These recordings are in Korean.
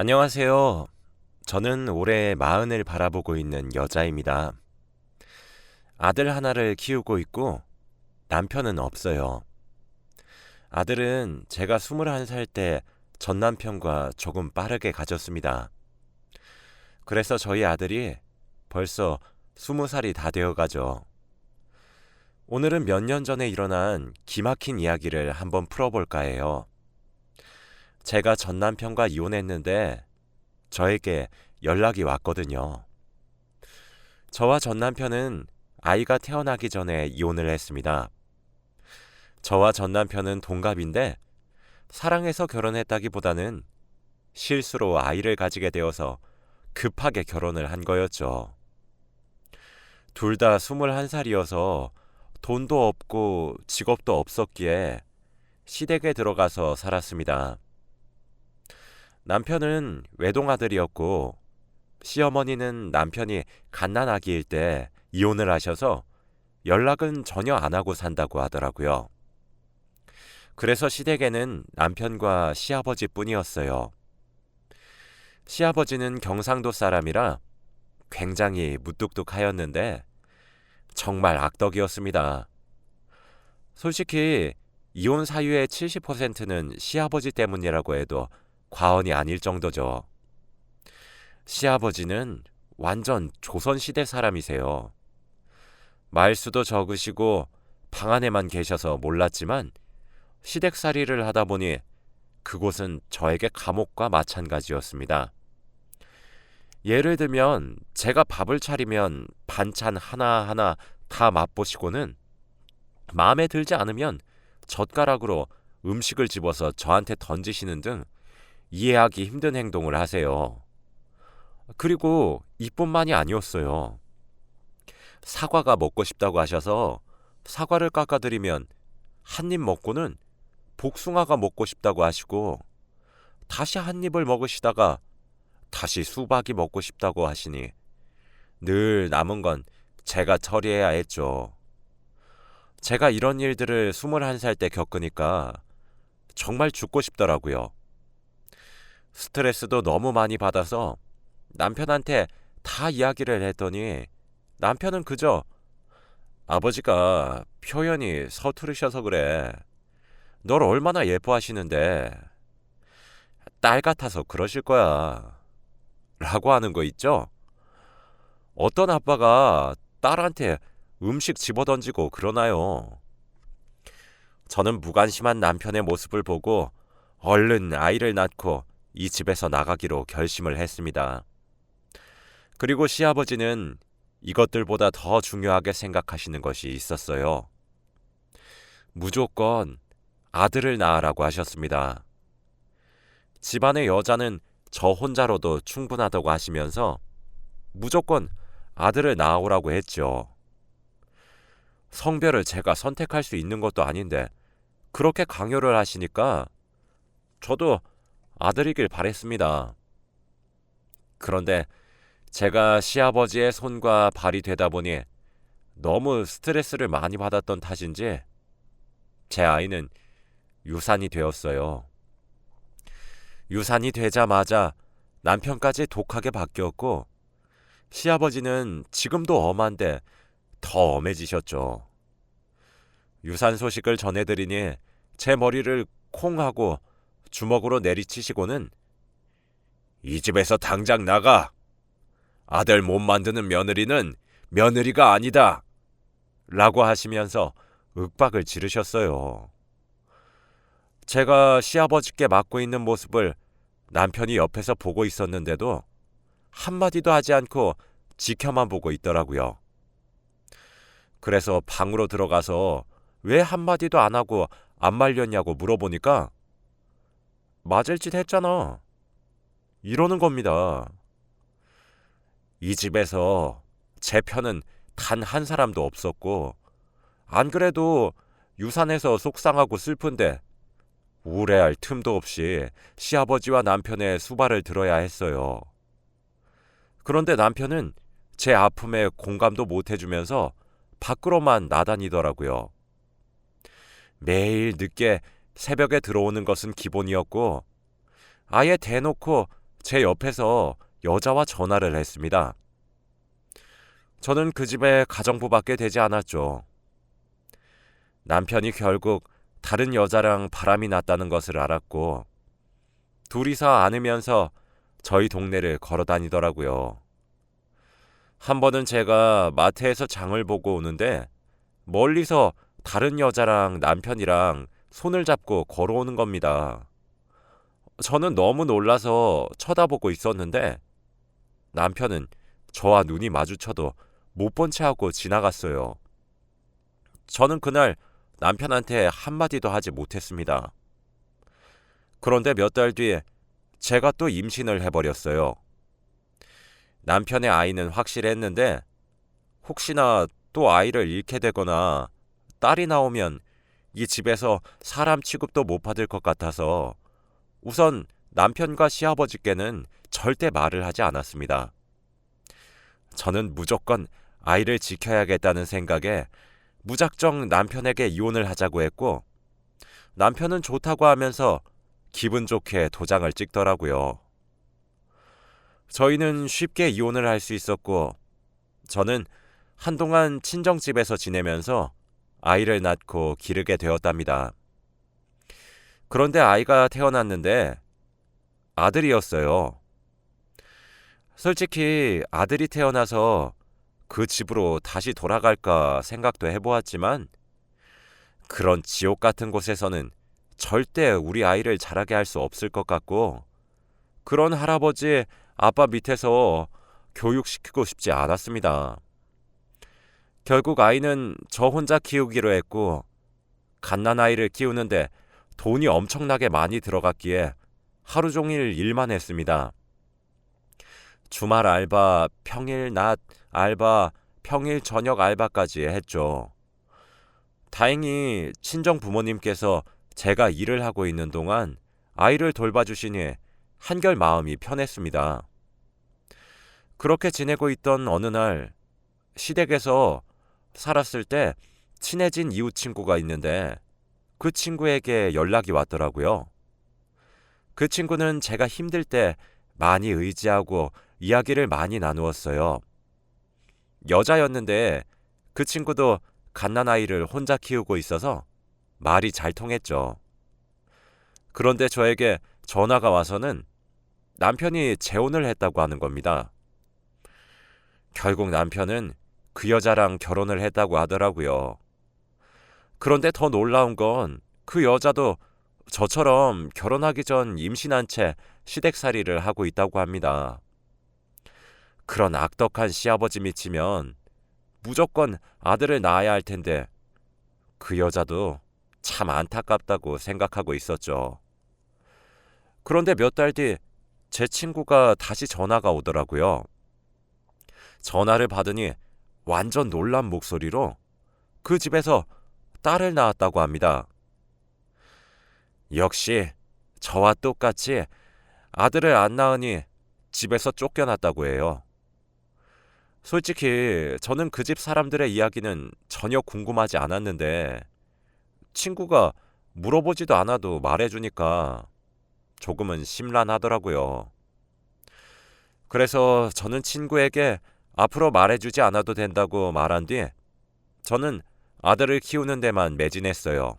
안녕하세요. 저는 올해 마흔을 바라보고 있는 여자입니다. 아들 하나를 키우고 있고 남편은 없어요. 아들은 제가 21살 때 전 남편과 조금 빠르게 가졌습니다. 그래서 저희 아들이 벌써 20살이 다 되어 가죠. 오늘은 몇 년 전에 일어난 기막힌 이야기를 한번 풀어볼까 해요. 제가 전 남편과 이혼했는데 저에게 연락이 왔거든요. 저와 전 남편은 아이가 태어나기 전에 이혼을 했습니다. 저와 전 남편은 동갑인데 사랑해서 결혼했다기보다는 실수로 아이를 가지게 되어서 급하게 결혼을 한 거였죠. 둘 다 21살이어서 돈도 없고 직업도 없었기에 시댁에 들어가서 살았습니다. 남편은 외동아들이었고 시어머니는 남편이 갓난아기일 때 이혼을 하셔서 연락은 전혀 안 하고 산다고 하더라고요. 그래서 시댁에는 남편과 시아버지뿐이었어요. 시아버지는 경상도 사람이라 굉장히 무뚝뚝하였는데 정말 악덕이었습니다. 솔직히 이혼 사유의 70%는 시아버지 때문이라고 해도 과언이 아닐 정도죠. 시아버지는 완전 조선시대 사람이세요. 말수도 적으시고 방 안에만 계셔서 몰랐지만 시댁살이를 하다 보니 그곳은 저에게 감옥과 마찬가지였습니다. 예를 들면 제가 밥을 차리면 반찬 하나하나 다 맛보시고는 마음에 들지 않으면 젓가락으로 음식을 집어서 저한테 던지시는 등 이해하기 힘든 행동을 하세요. 그리고 이뿐만이 아니었어요. 사과가 먹고 싶다고 하셔서 사과를 깎아드리면 한 입 먹고는 복숭아가 먹고 싶다고 하시고 다시 한 입을 먹으시다가 다시 수박이 먹고 싶다고 하시니 늘 남은 건 제가 처리해야 했죠. 제가 이런 일들을 21살 때 겪으니까 정말 죽고 싶더라고요. 스트레스도 너무 많이 받아서 남편한테 다 이야기를 했더니 남편은 그저 아버지가 표현이 서투르셔서 그래. 널 얼마나 예뻐하시는데 딸 같아서 그러실 거야. 라고 하는 거 있죠? 어떤 아빠가 딸한테 음식 집어던지고 그러나요? 저는 무관심한 남편의 모습을 보고 얼른 아이를 낳고 이 집에서 나가기로 결심을 했습니다. 그리고 시아버지는 이것들보다 더 중요하게 생각하시는 것이 있었어요. 무조건 아들을 낳으라고 하셨습니다. 집안의 여자는 저 혼자로도 충분하다고 하시면서 무조건 아들을 낳으라고 했죠. 성별을 제가 선택할 수 있는 것도 아닌데 그렇게 강요를 하시니까 저도 아들이길 바랬습니다. 그런데 제가 시아버지의 손과 발이 되다 보니 너무 스트레스를 많이 받았던 탓인지 제 아이는 유산이 되었어요. 유산이 되자마자 남편까지 독하게 바뀌었고 시아버지는 지금도 엄한데 더 엄해지셨죠. 유산 소식을 전해드리니 제 머리를 콩 하고 주먹으로 내리치시고는 이 집에서 당장 나가! 아들 못 만드는 며느리는 며느리가 아니다! 라고 하시면서 윽박을 지르셨어요. 제가 시아버지께 맞고 있는 모습을 남편이 옆에서 보고 있었는데도 한마디도 하지 않고 지켜만 보고 있더라고요. 그래서 방으로 들어가서 왜 한마디도 안 하고 안 말렸냐고 물어보니까 맞을 짓 했잖아. 이러는 겁니다. 이 집에서 제 편은 단 한 사람도 없었고 안 그래도 유산해서 속상하고 슬픈데 우울해할 틈도 없이 시아버지와 남편의 수발을 들어야 했어요. 그런데 남편은 제 아픔에 공감도 못 해주면서 밖으로만 나다니더라고요. 매일 늦게 새벽에 들어오는 것은 기본이었고 아예 대놓고 제 옆에서 여자와 전화를 했습니다. 저는 그 집에 가정부밖에 되지 않았죠. 남편이 결국 다른 여자랑 바람이 났다는 것을 알았고 둘이서 안으면서 저희 동네를 걸어 다니더라고요. 한 번은 제가 마트에서 장을 보고 오는데 멀리서 다른 여자랑 남편이랑 손을 잡고 걸어오는 겁니다. 저는 너무 놀라서 쳐다보고 있었는데 남편은 저와 눈이 마주쳐도 못 본 채 하고 지나갔어요. 저는 그날 남편한테 한마디도 하지 못했습니다. 그런데 몇 달 뒤에 제가 또 임신을 해버렸어요. 남편의 아이는 확실했는데 혹시나 또 아이를 잃게 되거나 딸이 나오면 이 집에서 사람 취급도 못 받을 것 같아서 우선 남편과 시아버지께는 절대 말을 하지 않았습니다. 저는 무조건 아이를 지켜야겠다는 생각에 무작정 남편에게 이혼을 하자고 했고 남편은 좋다고 하면서 기분 좋게 도장을 찍더라고요. 저희는 쉽게 이혼을 할 수 있었고 저는 한동안 친정집에서 지내면서 아이를 낳고 기르게 되었답니다. 그런데 아이가 태어났는데 아들이었어요. 솔직히 아들이 태어나서 그 집으로 다시 돌아갈까 생각도 해보았지만 그런 지옥 같은 곳에서는 절대 우리 아이를 자라게 할 수 없을 것 같고 그런 할아버지, 아빠 밑에서 교육시키고 싶지 않았습니다. 결국 아이는 저 혼자 키우기로 했고 갓난아이를 키우는데 돈이 엄청나게 많이 들어갔기에 하루 종일 일만 했습니다. 주말 알바, 평일 낮 알바, 평일 저녁 알바까지 했죠. 다행히 친정 부모님께서 제가 일을 하고 있는 동안 아이를 돌봐주시니 한결 마음이 편했습니다. 그렇게 지내고 있던 어느 날 시댁에서 살았을 때 친해진 이웃 친구가 있는데 그 친구에게 연락이 왔더라고요. 그 친구는 제가 힘들 때 많이 의지하고 이야기를 많이 나누었어요. 여자였는데 그 친구도 갓난아이를 혼자 키우고 있어서 말이 잘 통했죠. 그런데 저에게 전화가 와서는 남편이 재혼을 했다고 하는 겁니다. 결국 남편은 그 여자랑 결혼을 했다고 하더라고요. 그런데 더 놀라운 건 그 여자도 저처럼 결혼하기 전 임신한 채 시댁살이를 하고 있다고 합니다. 그런 악덕한 시아버지 미치면 무조건 아들을 낳아야 할 텐데 그 여자도 참 안타깝다고 생각하고 있었죠. 그런데 몇 달 뒤 제 친구가 다시 전화가 오더라고요. 전화를 받으니 완전 놀란 목소리로 그 집에서 딸을 낳았다고 합니다. 역시 저와 똑같이 아들을 안 낳으니 집에서 쫓겨났다고 해요. 솔직히 저는 그 집 사람들의 이야기는 전혀 궁금하지 않았는데 친구가 물어보지도 않아도 말해주니까 조금은 심란하더라고요. 그래서 저는 친구에게 앞으로 말해주지 않아도 된다고 말한 뒤 저는 아들을 키우는 데만 매진했어요.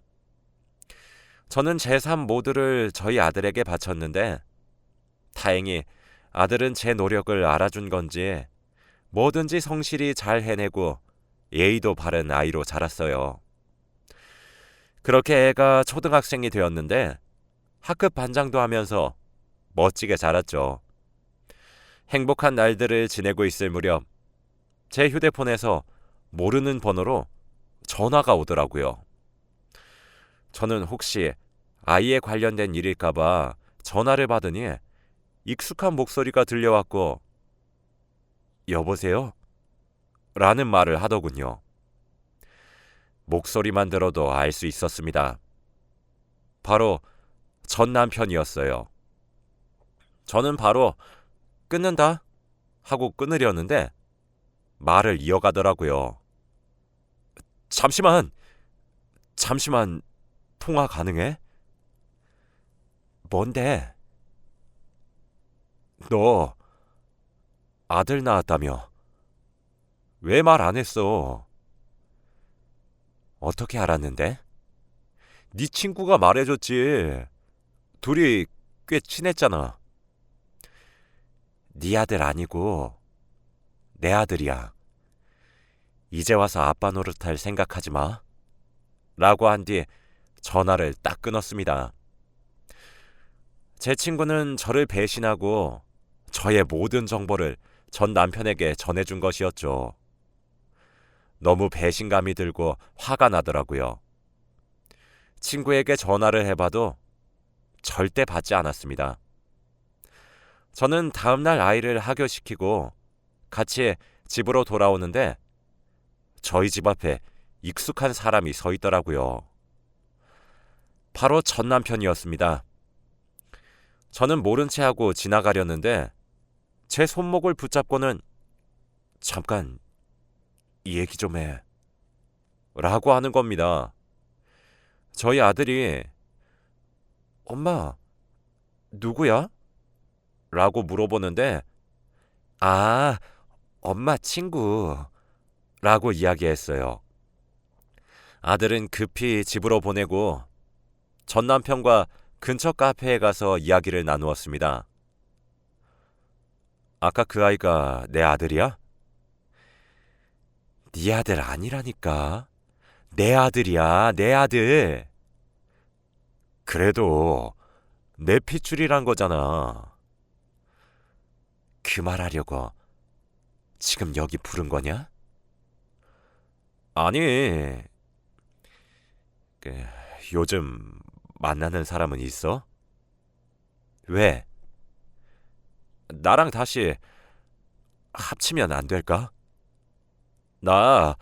저는 제 삶 모두를 저희 아들에게 바쳤는데 다행히 아들은 제 노력을 알아준 건지 뭐든지 성실히 잘 해내고 예의도 바른 아이로 자랐어요. 그렇게 애가 초등학생이 되었는데 학급 반장도 하면서 멋지게 자랐죠. 행복한 날들을 지내고 있을 무렵 제 휴대폰에서 모르는 번호로 전화가 오더라고요. 저는 혹시 아이에 관련된 일일까봐 전화를 받으니 익숙한 목소리가 들려왔고 여보세요? 라는 말을 하더군요. 목소리만 들어도 알 수 있었습니다. 바로 전 남편이었어요. 저는 바로 끊는다 하고 끊으려는데 말을 이어가더라고요. 잠시만 통화 가능해? 뭔데? 너 아들 낳았다며? 왜 말 안 했어? 어떻게 알았는데? 네 친구가 말해줬지. 둘이 꽤 친했잖아. 네 아들 아니고 내 아들이야. 이제 와서 아빠 노릇할 생각하지 마. 라고 한 뒤 전화를 딱 끊었습니다. 제 친구는 저를 배신하고 저의 모든 정보를 전 남편에게 전해준 것이었죠. 너무 배신감이 들고 화가 나더라고요. 친구에게 전화를 해봐도 절대 받지 않았습니다. 저는 다음날 아이를 하교시키고 같이 집으로 돌아오는데 저희 집 앞에 익숙한 사람이 서 있더라고요. 바로 전 남편이었습니다. 저는 모른 채 하고 지나가려는데 제 손목을 붙잡고는 잠깐 이 얘기 좀 해. 라고 하는 겁니다. 저희 아들이 엄마 누구야? 라고 물어보는데 아 엄마 친구 라고 이야기했어요. 아들은 급히 집으로 보내고 전 남편과 근처 카페에 가서 이야기를 나누었습니다. 아까 그 아이가 내 아들이야? 네 아들 아니라니까. 내 아들이야, 내 아들. 그래도 내 핏줄이란 거잖아. 그 말하려고 지금 여기 부른 거냐? 아니, 요즘 만나는 사람은 있어? 왜? 나랑 다시 합치면 안 될까? 나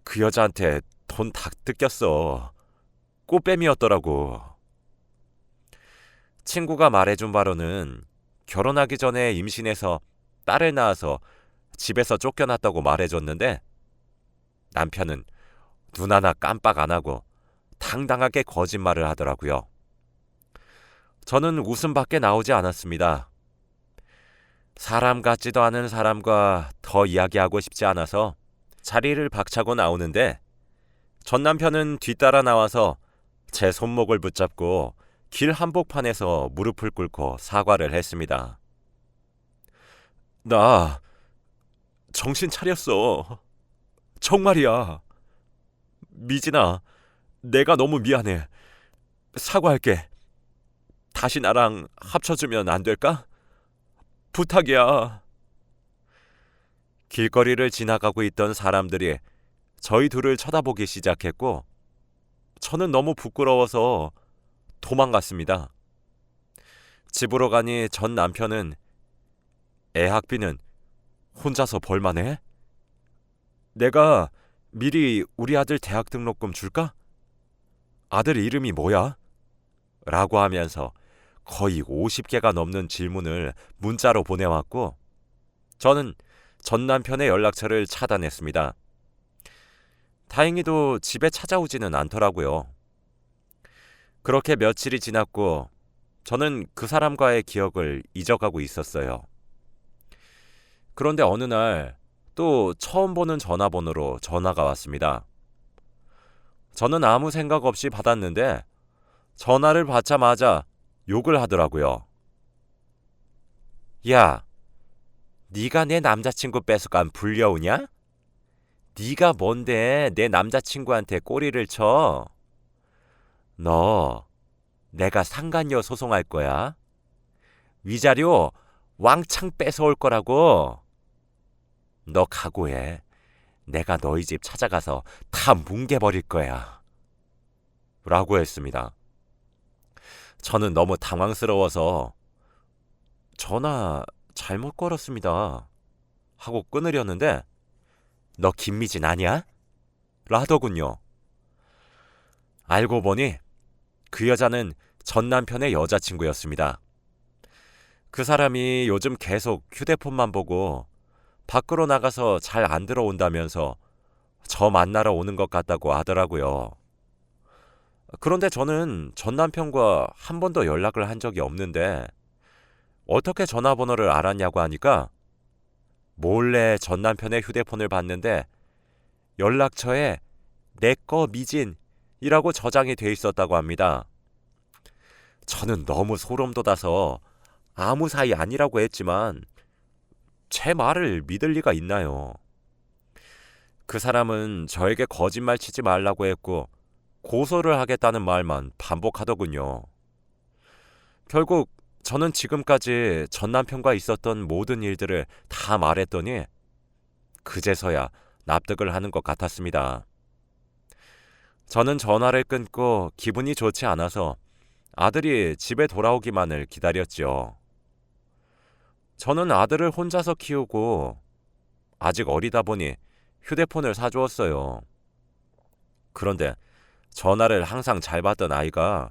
그 여자한테 돈 다 뜯겼어. 꽃뱀이었더라고. 친구가 말해준 바로는 결혼하기 전에 임신해서 딸을 낳아서 집에서 쫓겨났다고 말해줬는데 남편은 눈 하나 깜빡 안 하고 당당하게 거짓말을 하더라고요. 저는 웃음밖에 나오지 않았습니다. 사람 같지도 않은 사람과 더 이야기하고 싶지 않아서 자리를 박차고 나오는데 전 남편은 뒤따라 나와서 제 손목을 붙잡고 길 한복판에서 무릎을 꿇고 사과를 했습니다. 나 정신 차렸어. 정말이야. 미진아, 내가 너무 미안해. 사과할게. 다시 나랑 합쳐주면 안 될까? 부탁이야. 길거리를 지나가고 있던 사람들이 저희 둘을 쳐다보기 시작했고 저는 너무 부끄러워서 도망갔습니다. 집으로 가니 전 남편은 애 학비는 혼자서 벌만해? 내가 미리 우리 아들 대학 등록금 줄까? 아들 이름이 뭐야? 라고 하면서 거의 50개가 넘는 질문을 문자로 보내왔고 저는 전 남편의 연락처를 차단했습니다. 다행히도 집에 찾아오지는 않더라고요. 그렇게 며칠이 지났고 저는 그 사람과의 기억을 잊어가고 있었어요. 그런데 어느 날 또 처음 보는 전화번호로 전화가 왔습니다. 저는 아무 생각 없이 받았는데 전화를 받자마자 욕을 하더라고요. 야, 네가 내 남자친구 뺏어간 불려우냐? 네가 뭔데 내 남자친구한테 꼬리를 쳐? 너 내가 상간녀 소송할 거야. 위자료 왕창 뺏어올 거라고. 너 각오해. 내가 너희 집 찾아가서 다 뭉개버릴 거야. 라고 했습니다. 저는 너무 당황스러워서 전화 잘못 걸었습니다. 하고 끊으려는데 너 김미진 아니야? 라더군요. 알고 보니 그 여자는 전 남편의 여자친구였습니다. 그 사람이 요즘 계속 휴대폰만 보고 밖으로 나가서 잘 안 들어온다면서 저 만나러 오는 것 같다고 하더라고요. 그런데 저는 전 남편과 한 번도 연락을 한 적이 없는데 어떻게 전화번호를 알았냐고 하니까 몰래 전 남편의 휴대폰을 봤는데 연락처에 내꺼 미진이라고 저장이 돼 있었다고 합니다. 저는 너무 소름 돋아서 아무 사이 아니라고 했지만 제 말을 믿을 리가 있나요? 그 사람은 저에게 거짓말 치지 말라고 했고 고소를 하겠다는 말만 반복하더군요. 결국 저는 지금까지 전 남편과 있었던 모든 일들을 다 말했더니 그제서야 납득을 하는 것 같았습니다. 저는 전화를 끊고 기분이 좋지 않아서 아들이 집에 돌아오기만을 기다렸죠. 저는 아들을 혼자서 키우고 아직 어리다 보니 휴대폰을 사주었어요. 그런데 전화를 항상 잘 받던 아이가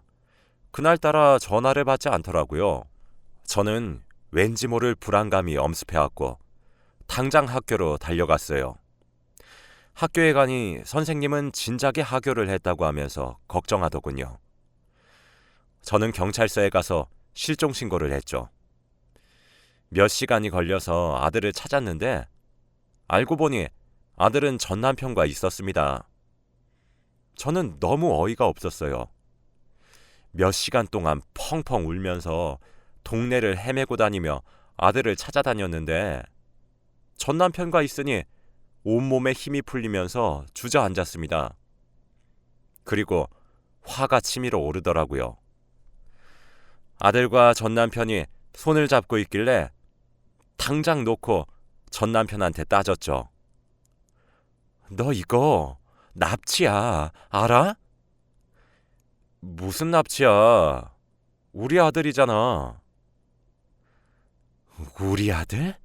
그날따라 전화를 받지 않더라고요. 저는 왠지 모를 불안감이 엄습해왔고 당장 학교로 달려갔어요. 학교에 가니 선생님은 진작에 하교를 했다고 하면서 걱정하더군요. 저는 경찰서에 가서 실종 신고를 했죠. 몇 시간이 걸려서 아들을 찾았는데 알고 보니 아들은 전 남편과 있었습니다. 저는 너무 어이가 없었어요. 몇 시간 동안 펑펑 울면서 동네를 헤매고 다니며 아들을 찾아다녔는데 전 남편과 있으니 온몸에 힘이 풀리면서 주저앉았습니다. 그리고 화가 치밀어 오르더라고요. 아들과 전 남편이 손을 잡고 있길래 당장 놓고 전 남편한테 따졌죠. 너 이거 납치야, 알아? 무슨 납치야? 우리 아들이잖아. 우리 아들?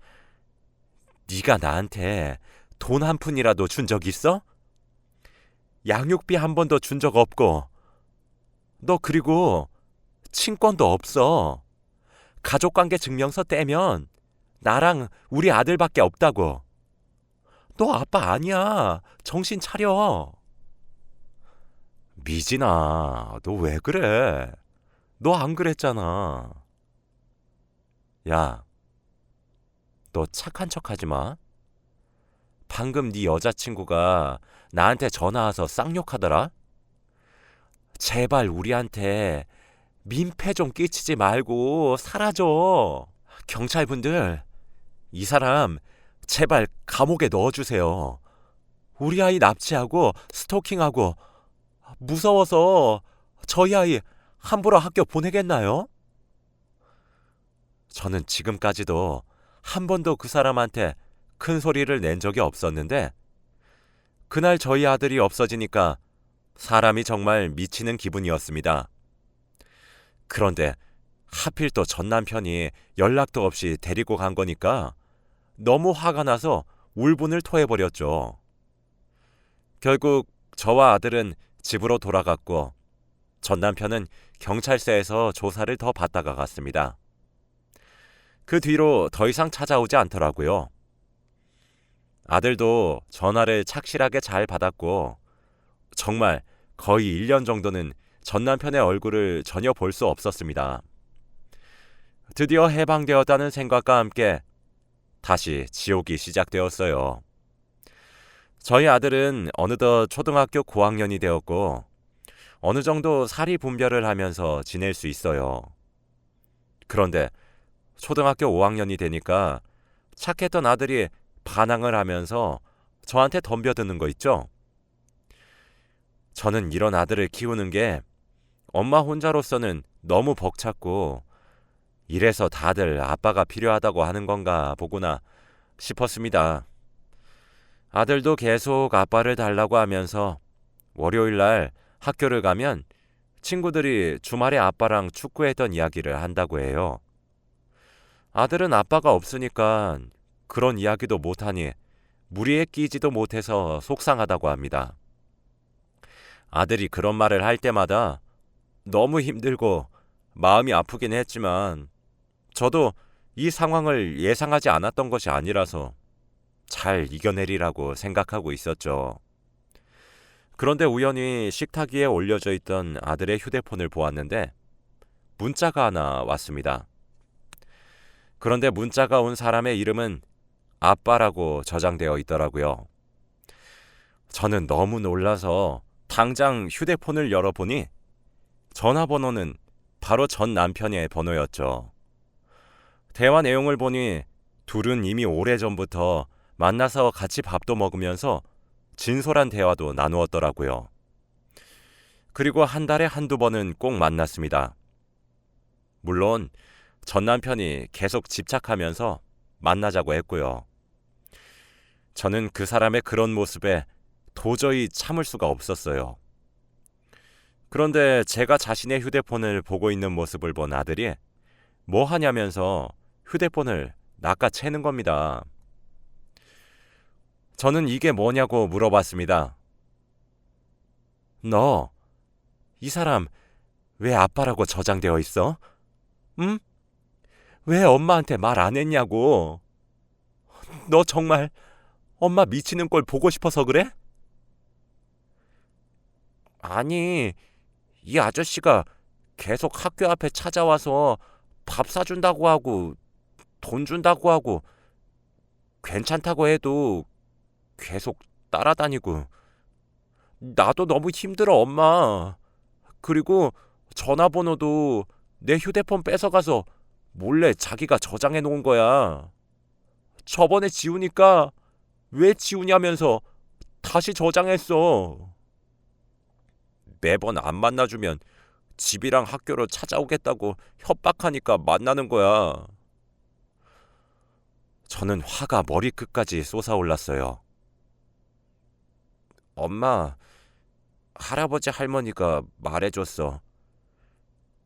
네가 나한테 돈 한 푼이라도 준 적 있어? 양육비 한 번도 준 적 없고 너 그리고 친권도 없어. 가족관계 증명서 떼면 나랑 우리 아들밖에 없다고. 너 아빠 아니야. 정신 차려. 미진아, 너 왜 그래? 너 안 그랬잖아. 야, 너 착한 척 하지 마. 방금 네 여자친구가 나한테 전화 와서 쌍욕하더라. 제발 우리한테 민폐 좀 끼치지 말고 사라져. 경찰분들, 이 사람 제발 감옥에 넣어주세요. 우리 아이 납치하고 스토킹하고 무서워서 저희 아이 함부로 학교 보내겠나요? 저는 지금까지도 한 번도 그 사람한테 큰 소리를 낸 적이 없었는데 그날 저희 아들이 없어지니까 사람이 정말 미치는 기분이었습니다. 그런데 하필 또 전 남편이 연락도 없이 데리고 간 거니까 너무 화가 나서 울분을 토해버렸죠. 결국 저와 아들은 집으로 돌아갔고 전 남편은 경찰서에서 조사를 더 받다가 갔습니다. 그 뒤로 더 이상 찾아오지 않더라고요. 아들도 전화를 착실하게 잘 받았고 정말 거의 1년 정도는 전 남편의 얼굴을 전혀 볼 수 없었습니다. 드디어 해방되었다는 생각과 함께 다시 지옥이 시작되었어요. 저희 아들은 어느덧 초등학교 고학년이 되었고 어느 정도 사리 분별을 하면서 지낼 수 있어요. 그런데 초등학교 5학년이 되니까 착했던 아들이 반항을 하면서 저한테 덤벼드는 거 있죠? 저는 이런 아들을 키우는 게 엄마 혼자로서는 너무 벅찼고 이래서 다들 아빠가 필요하다고 하는 건가 보구나 싶었습니다. 아들도 계속 아빠를 달라고 하면서 월요일 날 학교를 가면 친구들이 주말에 아빠랑 축구했던 이야기를 한다고 해요. 아들은 아빠가 없으니까 그런 이야기도 못하니 무리에 끼지도 못해서 속상하다고 합니다. 아들이 그런 말을 할 때마다 너무 힘들고 마음이 아프긴 했지만 저도 이 상황을 예상하지 않았던 것이 아니라서 잘 이겨내리라고 생각하고 있었죠. 그런데 우연히 식탁 위에 올려져 있던 아들의 휴대폰을 보았는데 문자가 하나 왔습니다. 그런데 문자가 온 사람의 이름은 아빠라고 저장되어 있더라고요. 저는 너무 놀라서 당장 휴대폰을 열어보니 전화번호는 바로 전 남편의 번호였죠. 대화 내용을 보니 둘은 이미 오래전부터 만나서 같이 밥도 먹으면서 진솔한 대화도 나누었더라고요. 그리고 한 달에 한두 번은 꼭 만났습니다. 물론 전 남편이 계속 집착하면서 만나자고 했고요. 저는 그 사람의 그런 모습에 도저히 참을 수가 없었어요. 그런데 제가 자신의 휴대폰을 보고 있는 모습을 본 아들이 뭐 하냐면서 휴대폰을 낚아채는 겁니다. 저는 이게 뭐냐고 물어봤습니다. 너, 이 사람 왜 아빠라고 저장되어 있어? 응? 왜 엄마한테 말 안 했냐고. 너 정말 엄마 미치는 꼴 보고 싶어서 그래? 아니, 이 아저씨가 계속 학교 앞에 찾아와서 밥 사준다고 하고 돈 준다고 하고 괜찮다고 해도 계속 따라다니고 나도 너무 힘들어 엄마. 그리고 전화번호도 내 휴대폰 뺏어가서 몰래 자기가 저장해 놓은 거야. 저번에 지우니까 왜 지우냐면서 다시 저장했어. 매번 안 만나주면 집이랑 학교로 찾아오겠다고 협박하니까 만나는 거야. 저는 화가 머리끝까지 솟아올랐어요. 엄마, 할아버지 할머니가 말해줬어.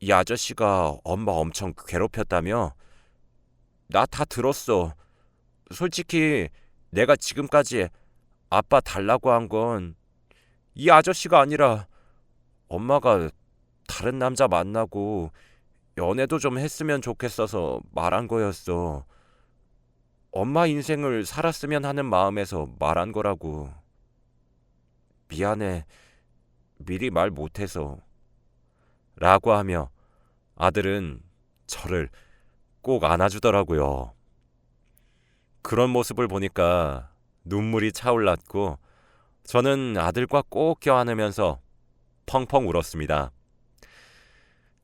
이 아저씨가 엄마 엄청 괴롭혔다며? 나 다 들었어. 솔직히 내가 지금까지 아빠 달라고 한 건 이 아저씨가 아니라 엄마가 다른 남자 만나고 연애도 좀 했으면 좋겠어서 말한 거였어. 엄마 인생을 살았으면 하는 마음에서 말한 거라고. 미안해. 미리 말 못해서. 라고 하며 아들은 저를 꼭 안아주더라고요. 그런 모습을 보니까 눈물이 차올랐고 저는 아들과 꼭 껴안으면서 펑펑 울었습니다.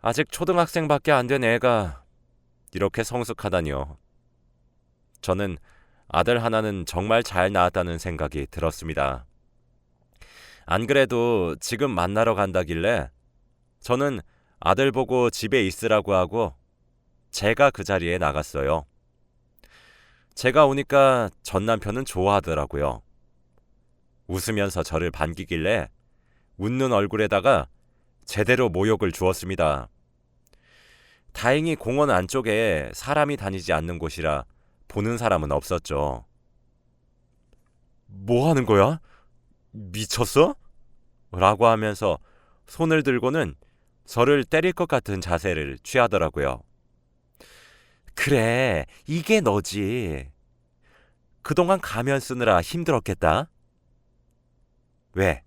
아직 초등학생밖에 안 된 애가 이렇게 성숙하다니요. 저는 아들 하나는 정말 잘 낳았다는 생각이 들었습니다. 안 그래도 지금 만나러 간다길래 저는 아들 보고 집에 있으라고 하고 제가 그 자리에 나갔어요. 제가 오니까 전 남편은 좋아하더라고요. 웃으면서 저를 반기길래 웃는 얼굴에다가 제대로 모욕을 주었습니다. 다행히 공원 안쪽에 사람이 다니지 않는 곳이라 보는 사람은 없었죠. 뭐 하는 거야? 미쳤어? 라고 하면서 손을 들고는 저를 때릴 것 같은 자세를 취하더라고요. 그래, 이게 너지. 그동안 가면 쓰느라 힘들었겠다. 왜?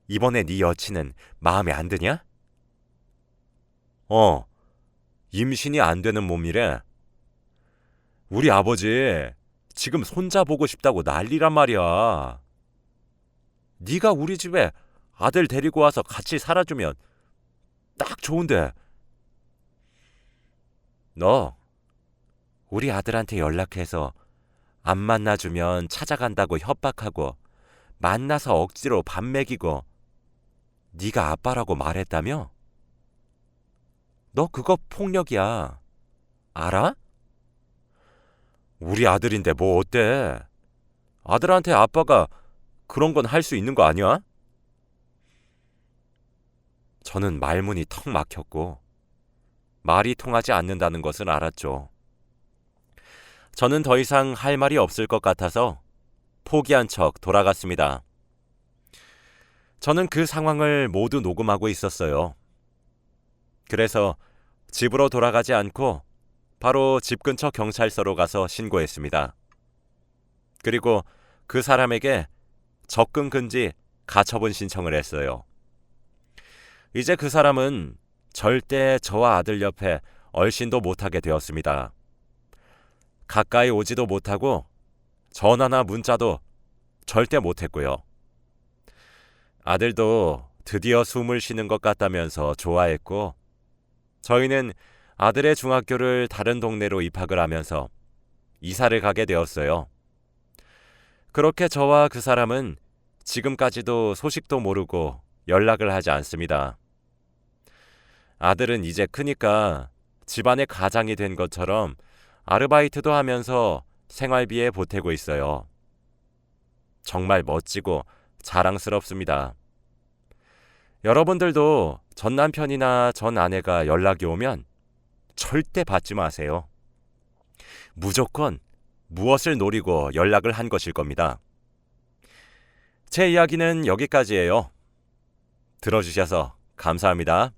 이번에 네 여친은 마음에 안 드냐? 임신이 안 되는 몸이래. 우리 아버지 지금 손자 보고 싶다고 난리란 말이야. 네가 우리 집에 아들 데리고 와서 같이 살아주면 딱 좋은데. 너 우리 아들한테 연락해서 안 만나주면 찾아간다고 협박하고 만나서 억지로 밥 먹이고 네가 아빠라고 말했다며? 너 그거 폭력이야. 알아? 우리 아들인데 뭐 어때? 아들한테 아빠가 그런 건 할 수 있는 거 아니야? 저는 말문이 턱 막혔고 말이 통하지 않는다는 것을 알았죠. 저는 더 이상 할 말이 없을 것 같아서 포기한 척 돌아갔습니다. 저는 그 상황을 모두 녹음하고 있었어요. 그래서 집으로 돌아가지 않고 바로 집 근처 경찰서로 가서 신고했습니다. 그리고 그 사람에게 접근 금지 가처분 신청을 했어요. 이제 그 사람은 절대 저와 아들 옆에 얼씬도 못하게 되었습니다. 가까이 오지도 못하고 전화나 문자도 절대 못했고요. 아들도 드디어 숨을 쉬는 것 같다면서 좋아했고, 저희는 아들의 중학교를 다른 동네로 입학을 하면서 이사를 가게 되었어요. 그렇게 저와 그 사람은 지금까지도 소식도 모르고 연락을 하지 않습니다. 아들은 이제 크니까 집안의 가장이 된 것처럼 아르바이트도 하면서 생활비에 보태고 있어요. 정말 멋지고 자랑스럽습니다. 여러분들도 전 남편이나 전 아내가 연락이 오면 절대 받지 마세요. 무조건 무엇을 노리고 연락을 한 것일 겁니다. 제 이야기는 여기까지예요. 들어주셔서 감사합니다.